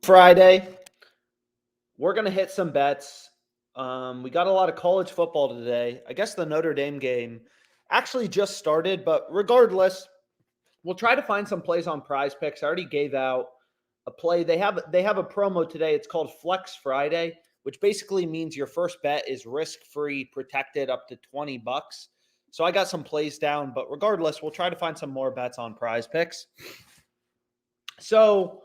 Friday, we're going to hit some bets. We got a lot of college football today. I guess the Notre Dame game actually just started, but regardless, we'll try to find some plays on PrizePicks. I already gave out a play. They have a promo today. It's called Flex Friday, which basically means your first bet is risk-free, protected up to $20. So I got some plays down, but regardless, we'll try to find some more bets on PrizePicks. So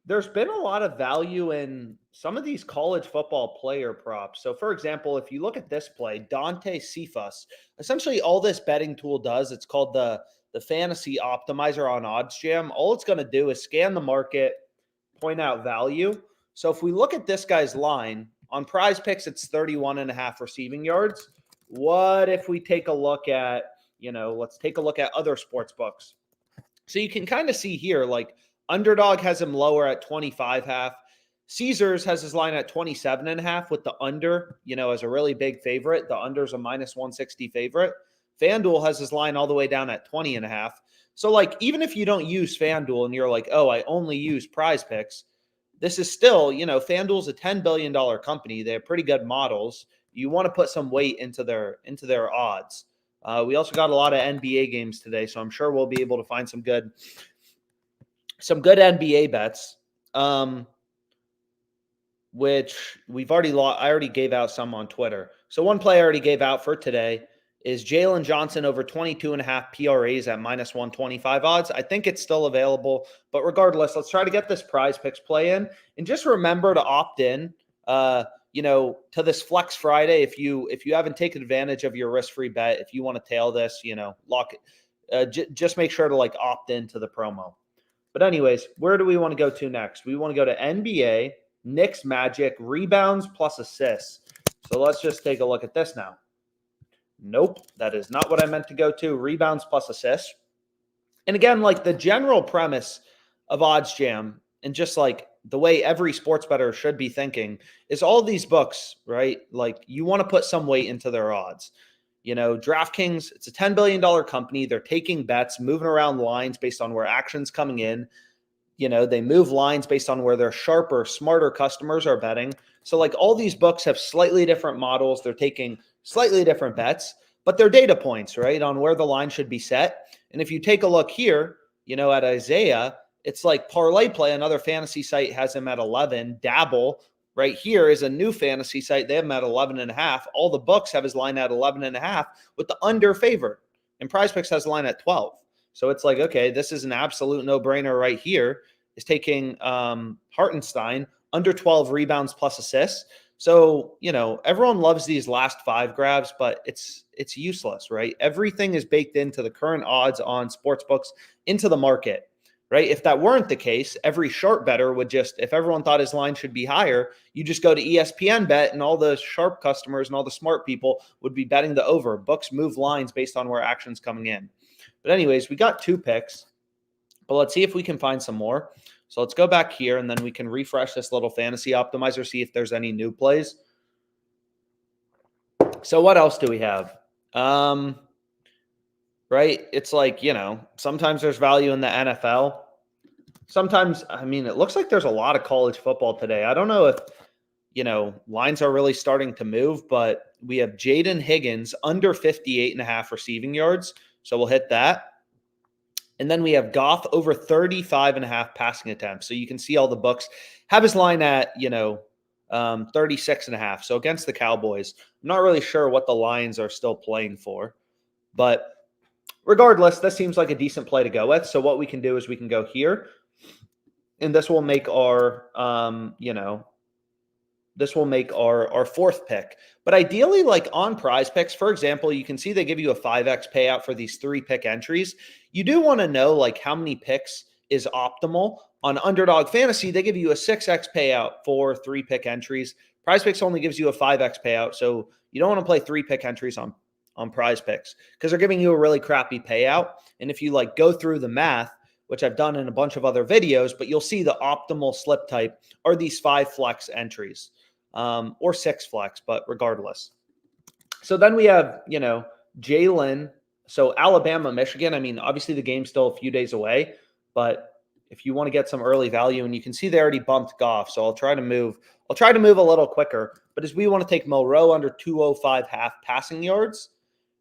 there's been a lot of value in some of these college football player props. So, for example, if you look at this play, Dante Cephas, essentially all this betting tool does, it's called the Fantasy Optimizer on OddsJam. All it's going to do is scan the market, point out value. So if we look at this guy's line, on PrizePicks, it's 31.5 receiving yards. What if we take a look at, let's take a look at other sports books. So you can kind of see here, like, Underdog has him lower at 25.5. Caesars has his line at 27.5 with the under, as a really big favorite. The under is a minus 160 favorite. FanDuel has his line all the way down at 20.5. So, like, even if you don't use FanDuel and you're like, oh, I only use PrizePicks, this is still, FanDuel's a $10 billion company. They have pretty good models. You want to put some weight into their odds. We also got a lot of NBA games today, so I'm sure we'll be able to find some good NBA bets, which I already gave out some on Twitter. So one play I already gave out for today is Jalen Johnson over 22.5 PRAs at minus 125 odds. I think it's still available, but regardless, let's try to get this PrizePicks play in. And just remember to opt in, to this Flex Friday. If you haven't taken advantage of your risk-free bet, if you want to tail this, lock it. Just make sure to opt into the promo. But anyways, where do we want to go to next? We want to go to NBA, Knicks Magic, rebounds plus assists. So let's just take a look at this now. Nope, that is not what I meant to go to. Rebounds plus assists. And again, the general premise of OddsJam and just the way every sports bettor should be thinking is all these books, right? You want to put some weight into their odds. DraftKings, it's a $10 billion company. They're taking bets, moving around lines based on where action's coming in. They move lines based on where their sharper, smarter customers are betting. So all these books have slightly different models. They're taking slightly different bets, but they're data points, right, on where the line should be set. And if you take a look here, at Isaiah, it's like ParlayPlay, another fantasy site, has him at 11. Dabble right here is a new fantasy site. They have him at 11.5. All the books have his line at 11.5 with the under favorite. And PrizePicks has the line at 12. So it's okay, this is an absolute no-brainer right here. Is taking Hartenstein under 12 rebounds plus assists. So, everyone loves these last five grabs, but it's useless, right? Everything is baked into the current odds on sportsbooks into the market, right? If that weren't the case, every sharp bettor would if everyone thought his line should be higher, you just go to ESPN bet and all the sharp customers and all the smart people would be betting the over. Books move lines based on where action's coming in. But anyways, we got 2 picks, but let's see if we can find some more. So let's go back here, and then we can refresh this little fantasy optimizer, see if there's any new plays. So what else do we have? Right? It's sometimes there's value in the NFL. Sometimes, it looks like there's a lot of college football today. I don't know if, lines are really starting to move, but we have Jaden Higgins under 58.5 receiving yards. So we'll hit that. And then we have Goff over 35.5 passing attempts. So you can see all the books have his line at, 36.5. So against the Cowboys, I'm not really sure what the Lions are still playing for. But regardless, this seems like a decent play to go with. So what we can do is we can go here. And this will make our, our fourth pick. But ideally, on PrizePicks, for example, you can see they give you a 5x payout for these 3-pick entries. You do want to know how many picks is optimal. On Underdog Fantasy, they give you a 6x payout for 3-pick entries. PrizePicks only gives you a 5x payout, so you don't want to play 3-pick entries on PrizePicks because they're giving you a really crappy payout. And if you go through the math, which I've done in a bunch of other videos, but you'll see the optimal slip type are these 5 flex entries. Or 6 flex, but regardless. So then we have, Jalen. So Alabama, Michigan. Obviously the game's still a few days away, but if you want to get some early value, and you can see they already bumped Goff. So I'll try to move a little quicker. But as we want to take Moreau under 205 half passing yards.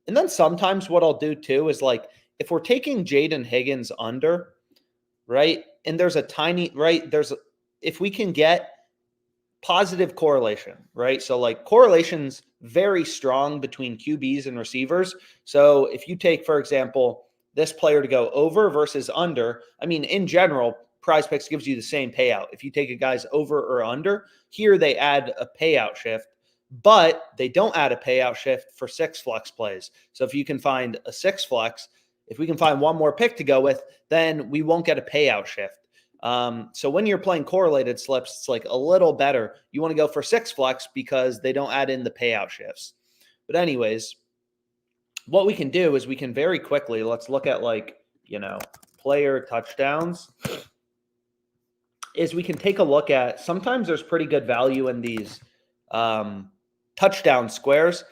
And then sometimes what I'll do too is like if we're taking Jaden Higgins under, right? And there's a tiny, right? If we can get positive correlation, right? So like correlation's very strong between QBs and receivers. So if you take, for example, this player to go over versus under, I mean, in general, PrizePicks gives you the same payout. If you take a guy's over or under, here they add a payout shift, but they don't add a payout shift for 6 flex plays. So if you can find a 6 flex, if we can find one more pick to go with, then we won't get a payout shift. So when you're playing correlated slips, it's like a little better. You want to go for 6 flex because they don't add in the payout shifts. But anyways, what we can do is we can very quickly, let's look at like, player touchdowns, is we can take a look at, sometimes there's pretty good value in these touchdown squares.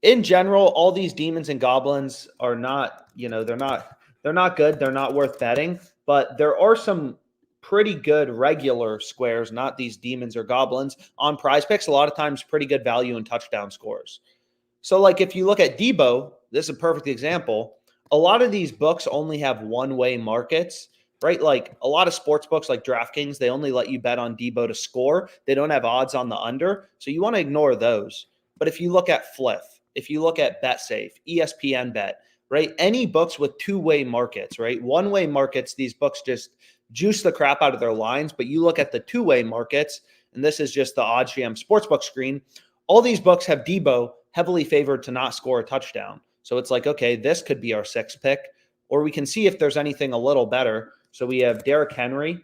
In general, all these demons and goblins are not, they're not good. They're not worth betting, but there are some pretty good regular squares, not these demons or goblins, on PrizePicks. A lot of times pretty good value in touchdown scores. So like if you look at Debo, this is a perfect example. A lot of these books only have one-way markets, right? Like a lot of sports books like DraftKings, they only let you bet on Debo to score. They don't have odds on the under. So you want to ignore those. But if you look at Fliff, if you look at BetSafe, ESPN Bet, right? Any books with two-way markets, right? One-way markets, these books just juice the crap out of their lines. But you look at the two-way markets, and this is just the OddsJam Sportsbook screen. All these books have Debo heavily favored to not score a touchdown. So it's like, okay, this could be our 6th pick, or we can see if there's anything a little better. So we have Derrick Henry.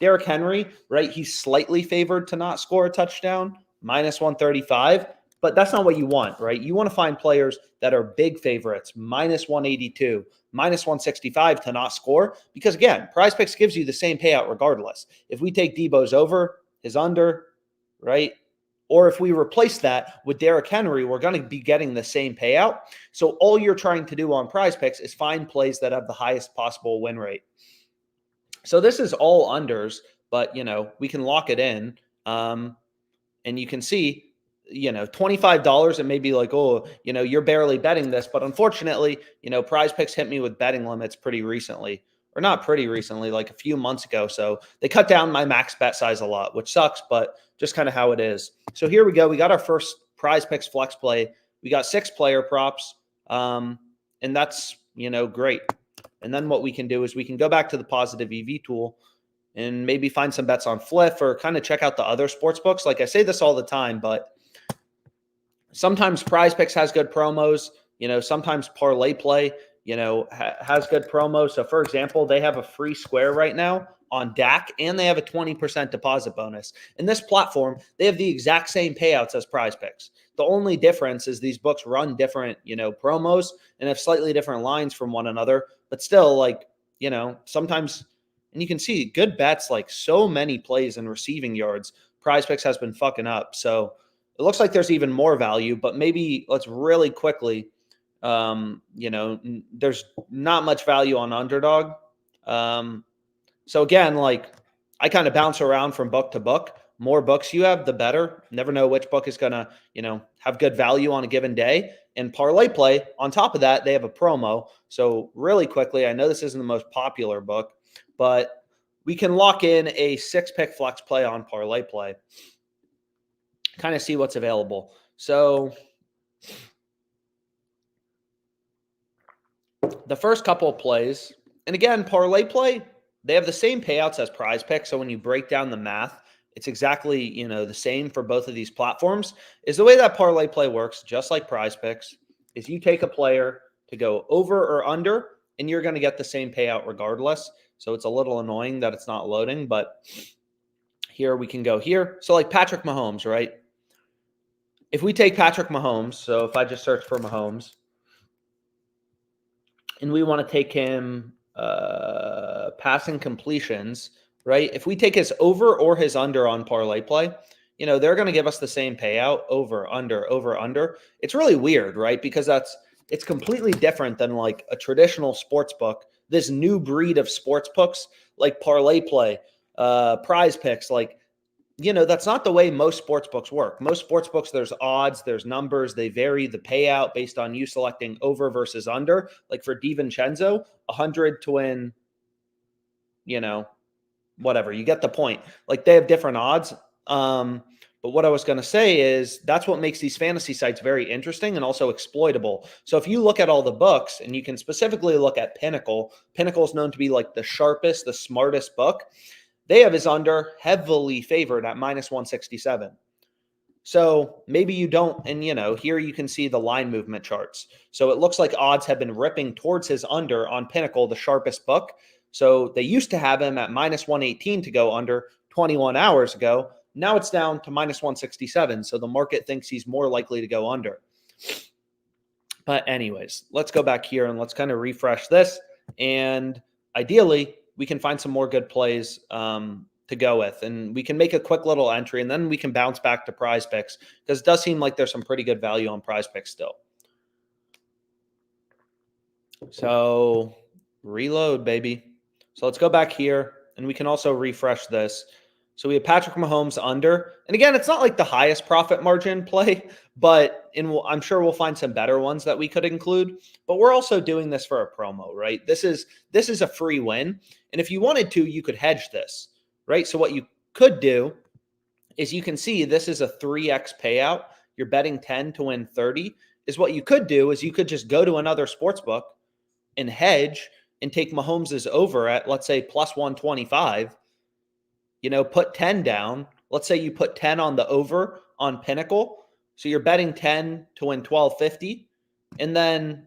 Derrick Henry, right? He's slightly favored to not score a touchdown, minus 135. But that's not what you want, right? You want to find players that are big favorites, minus 182, minus 165 to not score. Because again, PrizePicks gives you the same payout regardless. If we take Debo's over, his under, right? Or if we replace that with Derrick Henry, we're going to be getting the same payout. So all you're trying to do on PrizePicks is find plays that have the highest possible win rate. So this is all unders, but, we can lock it in. And you can see, $25, it may be like, oh, you're barely betting this. But unfortunately, PrizePicks hit me with betting limits pretty recently, or not pretty recently, like a few months ago. So they cut down my max bet size a lot, which sucks, but just kind of how it is. So here we go. We got our first PrizePicks flex play. We got 6 player props, and that's, great. And then what we can do is we can go back to the positive EV tool and maybe find some bets on Fliff, or kind of check out the other sports books. Like I say this all the time, but sometimes PrizePicks has good promos. Sometimes ParlayPlay, has good promos. So for example, they have a free square right now on Dak, and they have a 20% deposit bonus. In this platform, they have the exact same payouts as PrizePicks. The only difference is these books run different, promos and have slightly different lines from one another, but still, like, sometimes, and you can see good bets, like so many plays and receiving yards, PrizePicks has been fucking up. So it looks like there's even more value, but maybe let's really quickly, there's not much value on Underdog. So again, like I kind of bounce around from book to book. More books you have, the better. Never know which book is going to, have good value on a given day. And ParlayPlay, on top of that, they have a promo. So really quickly, I know this isn't the most popular book, but we can lock in a 6-pick flex play on ParlayPlay. Kind of see what's available. So the first couple of plays, and again, ParlayPlay, they have the same payouts as PrizePicks. So when you break down the math, it's exactly, the same for both of these platforms. Is the way that ParlayPlay works, just like PrizePicks, is you take a player to go over or under, and you're going to get the same payout regardless. So it's a little annoying that it's not loading, but here we can go here. So like Patrick Mahomes, right? If we take Patrick Mahomes, so if I just search for Mahomes, and we want to take him passing completions, right? If we take his over or his under on ParlayPlay, they're going to give us the same payout, over, under. It's really weird, right? Because it's completely different than like a traditional sports book. This new breed of sports books, like ParlayPlay, PrizePicks, like, that's not the way most sports books work. Most sports books, there's odds, there's numbers, they vary the payout based on you selecting over versus under. Like for DiVincenzo, 100 to win, whatever. You get the point. Like they have different odds. But what I was going to say is that's what makes these fantasy sites very interesting and also exploitable. So if you look at all the books, and you can specifically look at Pinnacle, Pinnacle is known to be like the sharpest, the smartest book. They have his under heavily favored at minus 167. So maybe you don't, and here you can see the line movement charts. So it looks like odds have been ripping towards his under on Pinnacle, the sharpest book. So they used to have him at minus 118 to go under 21 hours ago. Now it's down to minus 167. So the market thinks he's more likely to go under. But anyways, let's go back here and let's kind of refresh this. And ideally, we can find some more good plays to go with. And we can make a quick little entry, and then we can bounce back to PrizePicks, because it does seem like there's some pretty good value on PrizePicks still. So reload, baby. So let's go back here, and we can also refresh this. So we have Patrick Mahomes under. And again, it's not like the highest profit margin play, but I'm sure we'll find some better ones that we could include. But we're also doing this for a promo, right? This is a free win. And if you wanted to, you could hedge this, right? So what you could do is you can see this is a 3x payout. You're betting 10 to win 30. Is what you could do is you could just go to another sports book and hedge and take Mahomes' over at, let's say, plus 125. Put 10 down. Let's say you put 10 on the over on Pinnacle. So you're betting 10 to win 1250. And then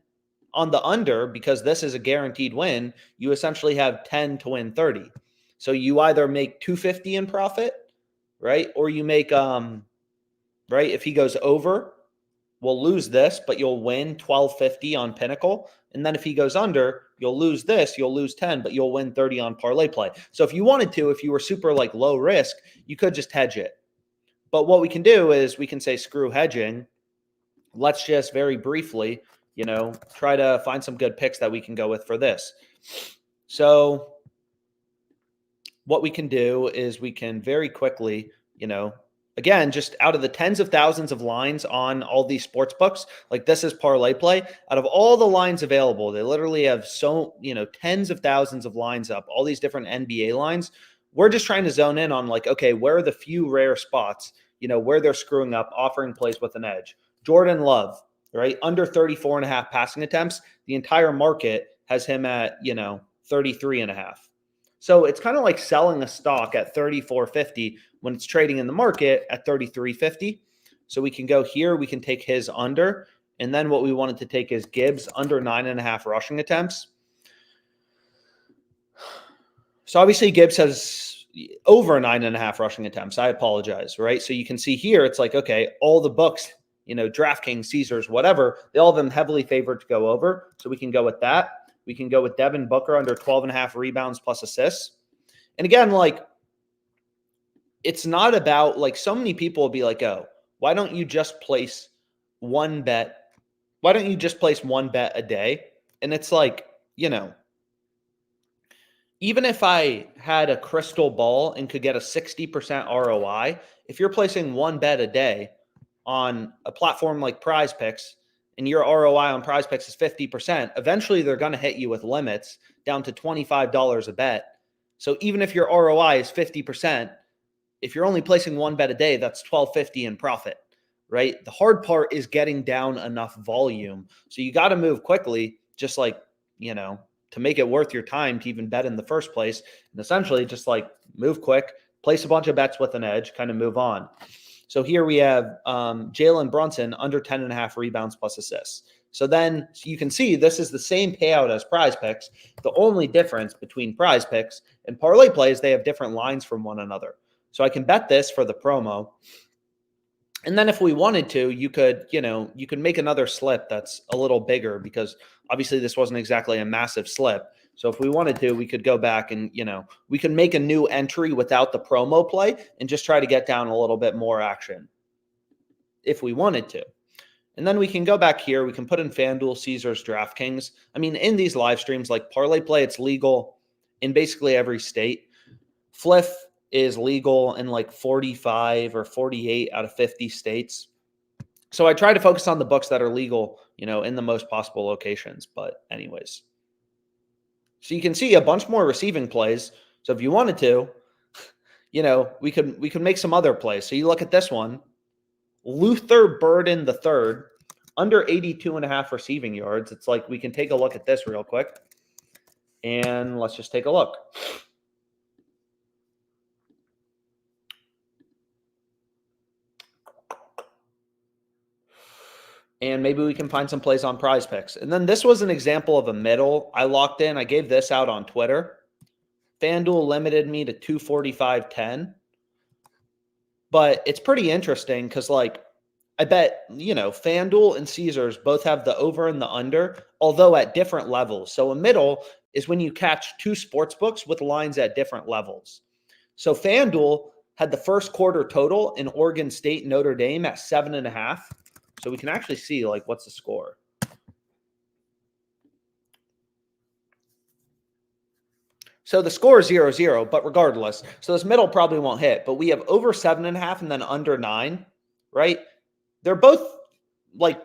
on the under, because this is a guaranteed win, you essentially have 10 to win 30. So you either make 250 in profit, right? Or you make, right? If he goes over, we'll lose this, but you'll win 1250 on Pinnacle. And then if he goes under, you'll lose this, you'll lose 10, but you'll win 30 on ParlayPlay. So if you wanted to, if you were super like low risk, you could just hedge it. But what we can do is we can say, screw hedging. Let's just very briefly, try to find some good picks that we can go with for this. So what we can do is we can very quickly, again, just out of the tens of thousands of lines on all these sports books, like this is ParlayPlay. Out of all the lines available, they literally have tens of thousands of lines up, all these different NBA lines. We're just trying to zone in on like, okay, where are the few rare spots, where they're screwing up, offering plays with an edge. Jordan Love, right? Under 34.5 passing attempts. The entire market has him at, 33.5. So it's kind of like selling a stock at 34.50 when it's trading in the market at 33.50. So we can go here. We can take his under. And then what we wanted to take is Gibbs under 9.5 rushing attempts. So obviously Gibbs has over 9.5 rushing attempts. I apologize, right? So you can see here, it's like, okay, all the books, DraftKings, Caesars, whatever, they all have them heavily favored to go over. So we can go with that. We can go with Devin Booker under 12.5 rebounds plus assists. And again, like, it's not about, like, so many people will be like, oh, why don't you just place one bet? Why don't you just place one bet a day? And it's like, even if I had a crystal ball and could get a 60% ROI, if you're placing one bet a day on a platform like PrizePicks, and your ROI on PrizePicks is 50%, eventually they're going to hit you with limits down to $25 a bet. So even if your ROI is 50%, if you're only placing one bet a day, that's $12.50 in profit, right? The hard part is getting down enough volume. So you got to move quickly, just like, to make it worth your time to even bet in the first place. And essentially just like move quick, place a bunch of bets with an edge, kind of move on. So here we have Jalen Brunson under 10.5 rebounds plus assists. So then you can see this is the same payout as PrizePicks. The only difference between PrizePicks and ParlayPlay is they have different lines from one another. So I can bet this for the promo. And then if we wanted to, you could make another slip that's a little bigger, because obviously this wasn't exactly a massive slip. So if we wanted to, we could go back and, we could make a new entry without the promo play and just try to get down a little bit more action if we wanted to. And then we can go back here. We can put in FanDuel, Caesars, DraftKings. I mean, in these live streams like ParlayPlay, it's legal. in basically every state. Fliff is legal in like 45 or 48 out of 50 states. So I try to focus on the books that are legal, in the most possible locations. But anyways, so you can see a bunch more receiving plays. So if you wanted to, we could make some other plays. So you look at this one, Luther Burden the third, under 82.5 receiving yards. It's like we can take a look at this real quick. And let's just take a look. And maybe we can find some plays on PrizePicks. And then this was an example of a middle I locked in. I gave this out on Twitter. FanDuel limited me to 245.10. But it's pretty interesting because, I bet, FanDuel and Caesars both have the over and the under, although at different levels. So a middle is when you catch two sports books with lines at different levels. So FanDuel had the first quarter total in Oregon State Notre Dame at 7.5. So we can actually see, what's the score. So the score is 0-0, but regardless. So this middle probably won't hit. But we have over 7.5 and then under 9, right? They're both,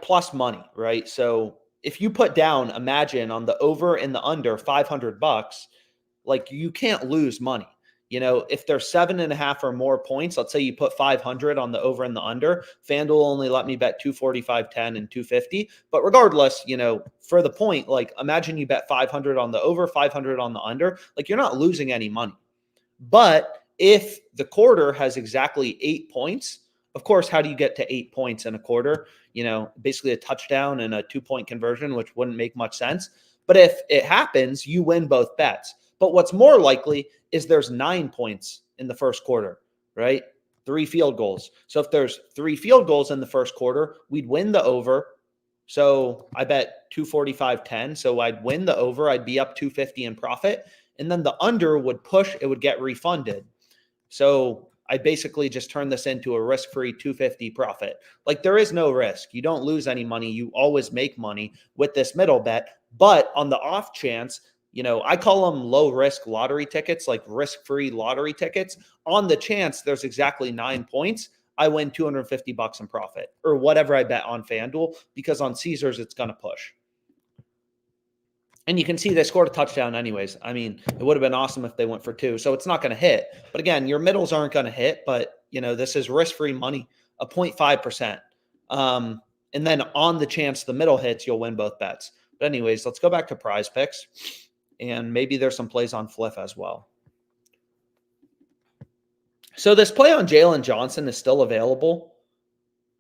plus money, right? So if you put down, imagine, on the over and the under $500, you can't lose money. If there's 7.5 or more points, let's say you put 500 on the over and the under, FanDuel only let me bet 245.10 and 250. But regardless, for the point, imagine you bet 500 on the over, 500 on the under, you're not losing any money. But if the quarter has exactly 8 points, of course, how do you get to 8 points in a quarter? Basically a touchdown and a 2-point conversion, which wouldn't make much sense. But if it happens, you win both bets. But what's more likely is there's 9 points in the first quarter, right? 3 field goals. So if there's 3 field goals in the first quarter, we'd win the over. So I bet 245.10. So I'd win the over. I'd be up 250 in profit. And then the under would push. It would get refunded. So I basically just turn this into a risk-free 250 profit. There is no risk. You don't lose any money. You always make money with this middle bet. But on the off chance, I call them low-risk lottery tickets, risk-free lottery tickets. On the chance there's exactly 9 points, I win $250 in profit, or whatever I bet on FanDuel, because on Caesars it's going to push. And you can see they scored a touchdown anyways. I mean, it would have been awesome if they went for 2. So it's not going to hit. But again, your middles aren't going to hit. But, this is risk-free money, a 0.5%. And then on the chance the middle hits, you'll win both bets. But anyways, let's go back to PrizePicks. And maybe there's some plays on Fliff as well. So this play on Jalen Johnson is still available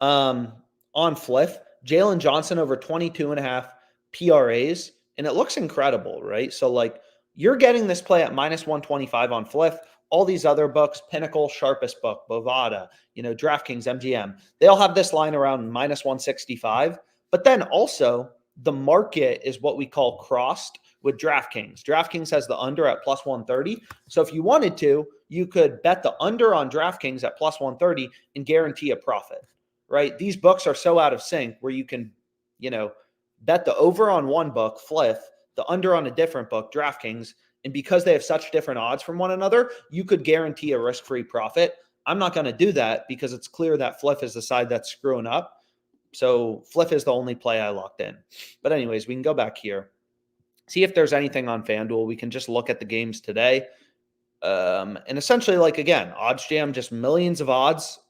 on Fliff. Jalen Johnson over 22.5 PRAs. And it looks incredible, right? So, you're getting this play at minus 125 on Fliff. All these other books, Pinnacle, Sharpest Book, Bovada, DraftKings, MGM, they all have this line around minus 165. But then also, the market is what we call crossed with DraftKings. DraftKings has the under at plus 130. So if you wanted to, you could bet the under on DraftKings at plus 130 and guarantee a profit, right? These books are so out of sync where you can, bet the over on one book, Fliff, the under on a different book, DraftKings, and because they have such different odds from one another, you could guarantee a risk-free profit. I'm not going to do that because it's clear that Fliff is the side that's screwing up. So Fliff is the only play I locked in. But anyways, we can go back here. See if there's anything on FanDuel. We can just look at the games today. And essentially, again, Odds Jam, just millions of odds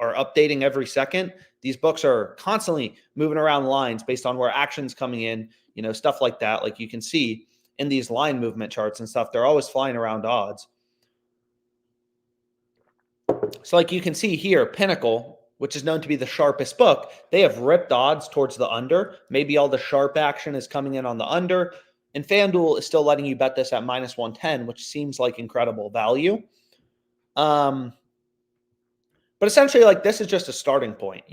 are updating every second. These books are constantly moving around lines based on where action's coming in, stuff like that. You can see in these line movement charts and stuff, they're always flying around odds. So you can see here, Pinnacle, which is known to be the sharpest book, they have ripped odds towards the under. Maybe all the sharp action is coming in on the under. And FanDuel is still letting you bet this at minus 110, which seems like incredible value. But essentially, this is just a starting point,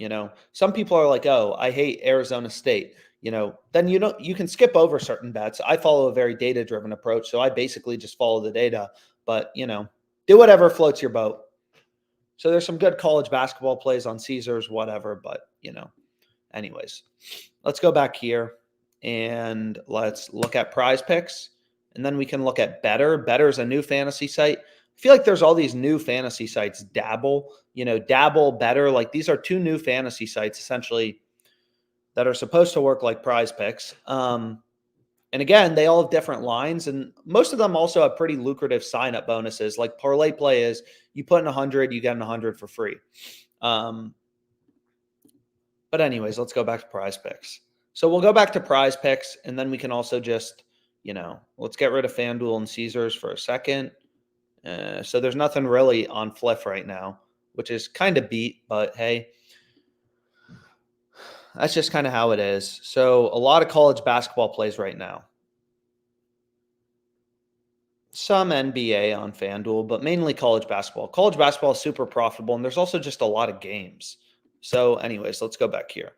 Some people are like, oh, I hate Arizona State. Then you can skip over certain bets. I follow a very data-driven approach, so I basically just follow the data. But, do whatever floats your boat. So there's some good college basketball plays on Caesars, whatever. But, anyways, let's go back here and let's look at PrizePicks. And then we can look at Better. Better is a new fantasy site. I feel like there's all these new fantasy sites. Dabble, Dabble, Better. Like these are two new fantasy sites essentially that are supposed to work like PrizePicks. And again, they all have different lines, and most of them also have pretty lucrative sign-up bonuses. Like ParlayPlay is you put in 100, you get 100 for free. But anyways, let's go back to PrizePicks. So we'll go back to PrizePicks, and then we can also just, let's get rid of FanDuel and Caesars for a second. So there's nothing really on Fliff right now, which is kind of beat, but hey, that's just kind of how it is. So a lot of college basketball plays right now. Some NBA on FanDuel, but mainly college basketball. College basketball is super profitable, and there's also just a lot of games. So anyways, let's go back here.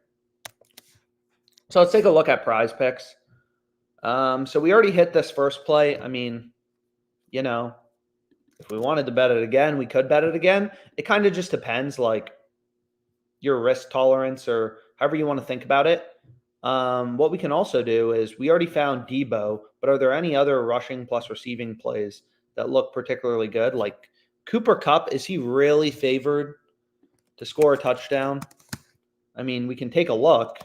So let's take a look at PrizePicks. So we already hit this first play. I mean, if we wanted to bet it again, we could bet it again. It kind of just depends, like your risk tolerance or however you want to think about it. What we can also do is we already found Debo, but are there any other rushing plus receiving plays that look particularly good? Like Cooper Kupp, is he really favored to score a touchdown? I mean, we can take a look.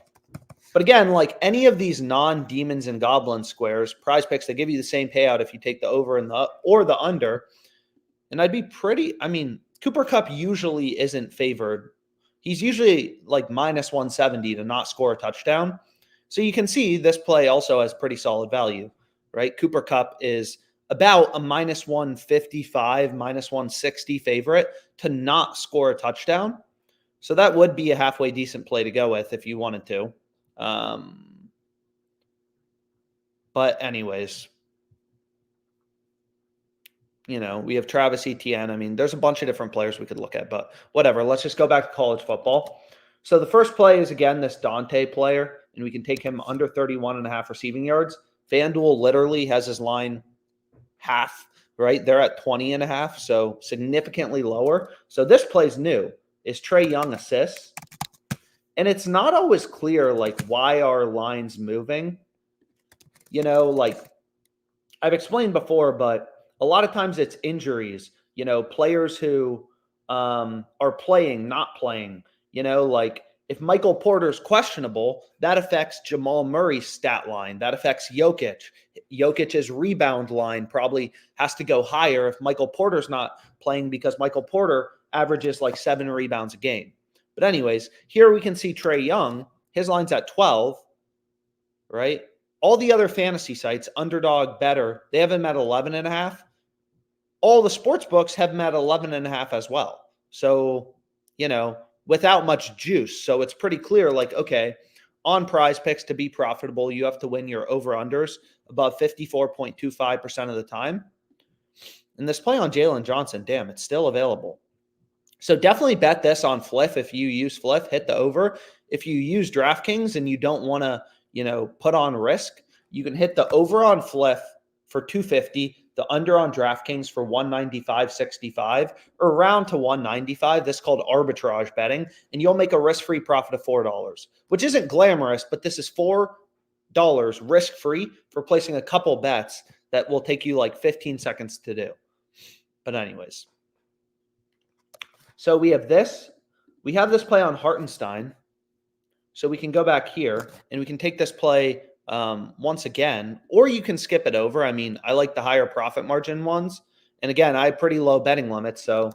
But again, like any of these non-demons and goblin squares, PrizePicks, they give you the same payout if you take the over and the under. And I'd be Cooper Kupp usually isn't favored. He's usually like minus 170 to not score a touchdown. So you can see this play also has pretty solid value, right? Cooper Kupp is about a minus 155, minus 160 favorite to not score a touchdown. So that would be a halfway decent play to go with if you wanted to. But anyways, we have Travis Etienne. I mean, there's a bunch of different players we could look at, but whatever. Let's just go back to college football. So the first play is, again, this Dante player, and we can take him under 31.5 receiving yards. FanDuel literally has his line half, right? They're at 20.5, so significantly lower. So this play's new. Is Trae Young assists? And it's not always clear, like, why are lines moving? Like I've explained before, but a lot of times it's injuries, players who are playing, not playing, like if Michael Porter's questionable, that affects Jamal Murray's stat line. That affects Jokic. Jokic's rebound line probably has to go higher if Michael Porter's not playing because Michael Porter averages like 7 rebounds a game. But anyways, here we can see Trae Young. His line's at 12, right? All the other fantasy sites, Underdog, Better, they have him at 11.5. All the sports books have him at 11.5 as well. So, without much juice. So it's pretty clear, like, okay, on PrizePicks to be profitable, you have to win your over-unders above 54.25% of the time. And this play on Jalen Johnson, damn, it's still available. So definitely bet this on Fliff if you use Fliff, hit the over. If you use DraftKings and you don't want to, put on risk, you can hit the over on Fliff for 250, the under on DraftKings for 195.65, or round to 195. This is called arbitrage betting, and you'll make a risk-free profit of $4, which isn't glamorous, but this is $4 risk-free for placing a couple bets that will take you like 15 seconds to do. But anyways, so we have this. We have this play on Hartenstein. So we can go back here and we can take this play once again, or you can skip it over. I mean, I like the higher profit margin ones. And again, I have pretty low betting limits, so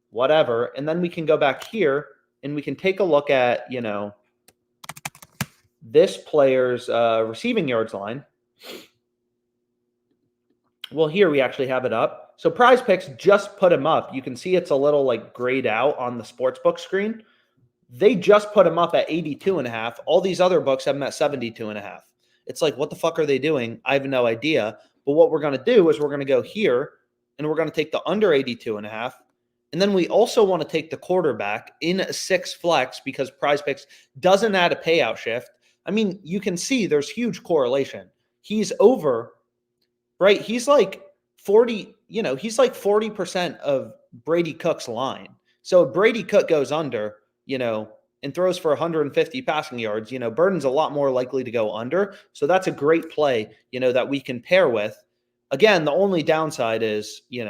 whatever. And then we can go back here and we can take a look at, this player's receiving yards line. Well, here we actually have it up. So PrizePicks just put him up. You can see it's a little like grayed out on the sportsbook screen. They just put him up at 82.5. All these other books have him at 72.5. It's like, what the fuck are they doing? I have no idea. But what we're going to do is we're going to go here and we're going to take the under 82.5. And then we also want to take the quarterback in a 6 flex because PrizePicks doesn't add a payout shift. I mean, you can see there's huge correlation. He's over, right? He's like 40, he's like 40% of Brady Cook's line. So if Brady Cook goes under, and and throws for 150 passing yards, Burden's a lot more likely to go under. So that's a great play, that we can pair with. Again, the only downside is, we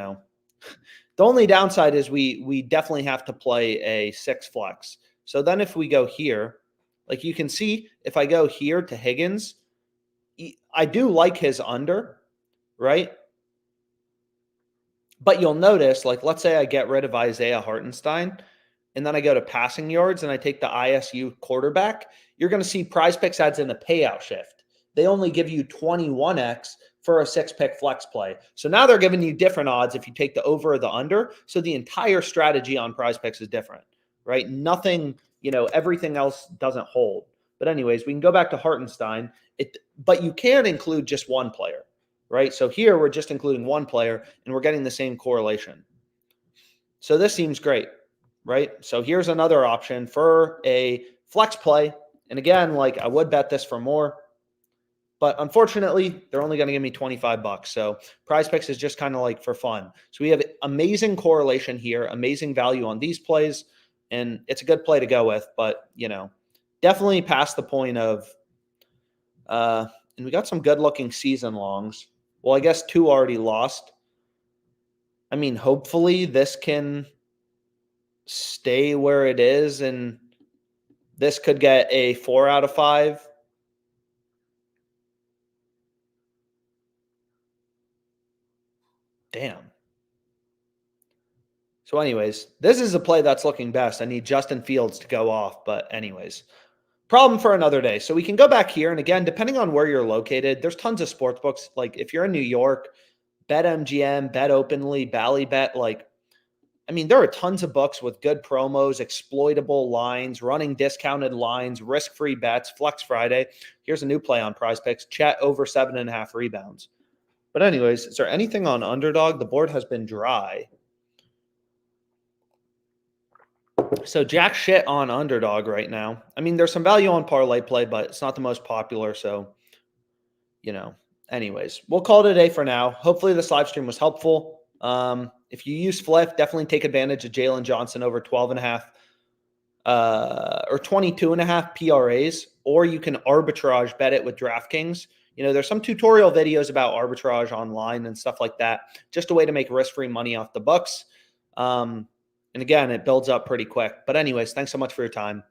definitely have to play a 6 flex. So then if we go here, like you can see, if I go here to Higgins, I do like his under, right? But you'll notice, like, let's say I get rid of Isaiah Hartenstein, and then I go to passing yards and I take the ISU quarterback, you're going to see PrizePicks adds in a payout shift. They only give you 21x for a 6-pick flex play. So now they're giving you different odds if you take the over or the under. So the entire strategy on PrizePicks is different, right? Nothing, everything else doesn't hold. But anyways, we can go back to Hartenstein. But you can include just one player, right? So here we're just including one player and we're getting the same correlation. So this seems great, right? So here's another option for a flex play. And again, like I would bet this for more, but unfortunately, they're only going to give me $25. So PrizePicks is just kind of like for fun. So we have amazing correlation here, amazing value on these plays, and it's a good play to go with, but definitely past the point of, and we got some good looking season longs. Well, I guess 2 already lost. I mean, hopefully this can stay where it is, and this could get a 4 out of 5. Damn. So anyways, this is a play that's looking best. I need Justin Fields to go off, but anyways, problem for another day. So we can go back here, and again, depending on where you're located, there's tons of sports books. Like if you're in New York, BetMGM, Bet Openly, Ballybet, there are tons of books with good promos, exploitable lines, running discounted lines, risk-free bets, Flex Friday. Here's a new play on PrizePicks, Chet over 7.5 rebounds. But anyways, is there anything on Underdog? The board has been dry. So jack shit on Underdog right now. There's some value on ParlayPlay, but it's not the most popular. So, anyways, we'll call it a day for now. Hopefully this live stream was helpful. If you use Fliff, definitely take advantage of Jalen Johnson over 12.5 or 22.5 PRAs, or you can arbitrage bet it with DraftKings. There's some tutorial videos about arbitrage online and stuff like that. Just a way to make risk-free money off the books. And again, it builds up pretty quick. But anyways, thanks so much for your time.